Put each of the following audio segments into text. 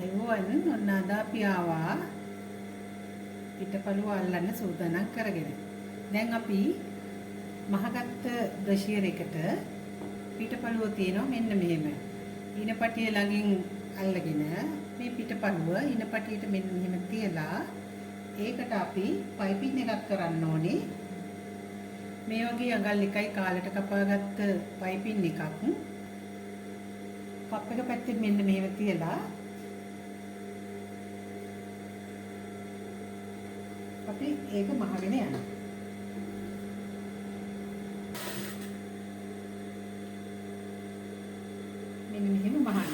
අයුවන් ඔන්න අද අපි ආවා පිටපළුව අල්ලන්න සූදානම් කරගෙන. දැන් අපි මහගත්ත බ්‍රෂියර් එකට පිටපළුව තියෙනවා මෙන්න මෙහෙම. ඊනපටිය ළඟින් අල්ලගෙන මේ පිටපළුව ඊනපටියට මෙන්න මෙහෙම තියලා ඒකට අපි පයිපින් එකක් කරන්න ඕනේ. මේ වගේ අඟල් එකයි කාලට කපාගත්ත පයිපින් එකක් කප් එක පැත්තෙන් මෙන්න මෙහෙම තියලා අපි ඒක මහගෙන යනවා. මෙන්න මෙහෙම මහන්න.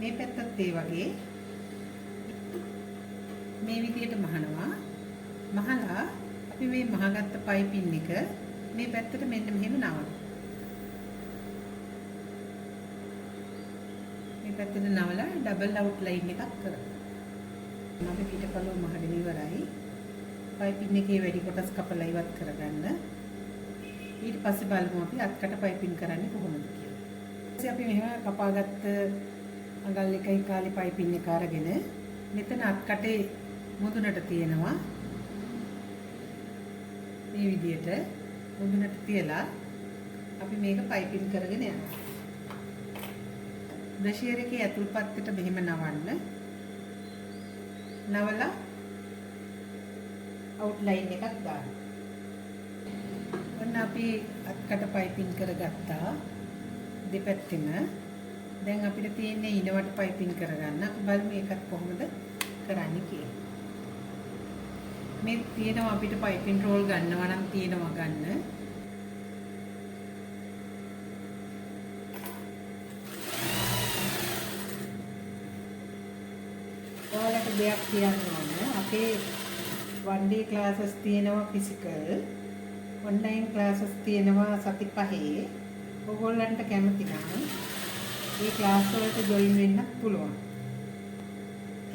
මේ පැත්තත් ඒ වගේ මේ විදිහට මහනවා. මහලා අපි මේ මහගත්ත පයිපින් එක මේ පැත්තට මෙන්න මෙහෙම නවනවා. මේ පැත්තට නවලා ඩබල් අවුට්ලයින් එකක් කරනවා. අපි පිටපළුව මහගෙන ඉවරයි. පයිපින් එකේ වැඩි කොටස් කපලා ඉවත් කරගන්න. ඊට පස්සේ බලමු අපි අත්කට පයිපින් කරන්නේ කොහොමද කියලා. ඊට අපි මෙහෙම කපාගත්ත අඟල් එකයි කාලේ පයිපින් එක අරගෙන මෙතන අත්කටේ මුදුනට තියෙනවා. මේ විදිහට මුදුනට තියලා අපි මේක පයිපින් කරගෙන යනවා. බ්‍රෂියර් එකේ ඇතුල් පැත්තට මෙහෙම නවන්න. නවලා අවුට්ලයින් එකක් දාන්න. ඔන්න අපි අත්කට පයිපින් කරගත්තා දෙපැත්තෙම. දැන් අපිට තියෙන්නේ ඉනවට පයිපින් කරගන්න. අපි බලමු ඒකත් කොහොමද කරන්නේ කියලා. මේ තියෙනවා අපිට පයිපින් රෝල් ගන්නවා නම් තියෙනවා ගන්න. ඔයාලට දෙයක් කියන්න ඕන. අපේ 1 day classes තියෙනවා physical. online classes තියෙනවා සති 5. ඔයගොල්ලන්ට කැමති නම් මේ class වලට join වෙන්න පුළුවන්.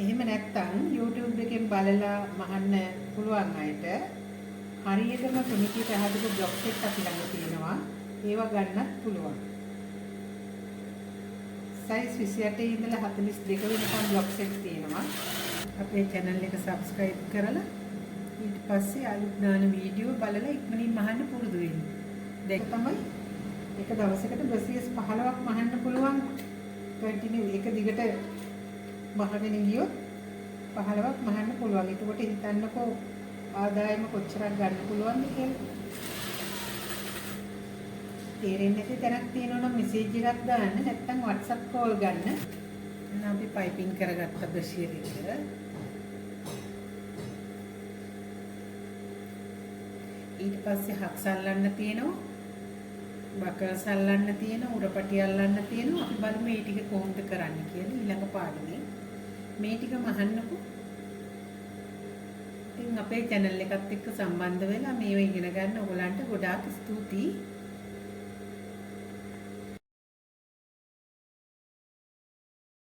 එහෙම නැත්නම් YouTube එකෙන් බලලා මහන්න පුළුවන් අයට හරියටම කෙනෙකුට හදපු blog set අපි ළඟ තියෙනවා. ඒවා ගන්නත් පුළුවන්. size 28 ඉඳලා 42 වෙනකම් blog set තියෙනවා. අපේ channel එක subscribe කරලා ඊට පස්සේ අලුත් දාන වීඩියෝ බලලා ඉක්මනින් මහන්න පුරුදු වෙන්න. දැන් තමයි එක දවසකට බ්‍රෂියර්ස් 15ක් මහන්න පුළුවන්. කන්ටිනියු එක දිගට මහගෙන ගියොත් 15ක් මහන්න පුළුවන්. ඒකට හිතන්නකෝ ආදායම කොච්චරක් ගන්න පුළුවන්ද කියලා. තේරෙන්නේ නැති තැනක් තියෙනවා නම් මෙසේජ් එකක් දාන්න, නැත්නම් WhatsApp call ගන්න. දැන් අපි පයිපින් කරගත්ත බ්‍රෂියර් එක ඊට පස්සේ හක්ස් අල්ලන්න තියෙනවා, බකල්ස් අල්ලන්න තියෙනවා, උරපටි අල්ලන්න තියෙනවා. අපි බලමු මේ ටික කොහොමද කරන්නේ කියලා ඊළඟ පාඩමේ. මේ ටික මහන්නකො. ඉතින් අපේ channel එකත් එක්ක සම්බන්ධ වෙලා මේව ඉගෙන ගන්න ඔයගලන්ට ගොඩාක් ස්තුතියි.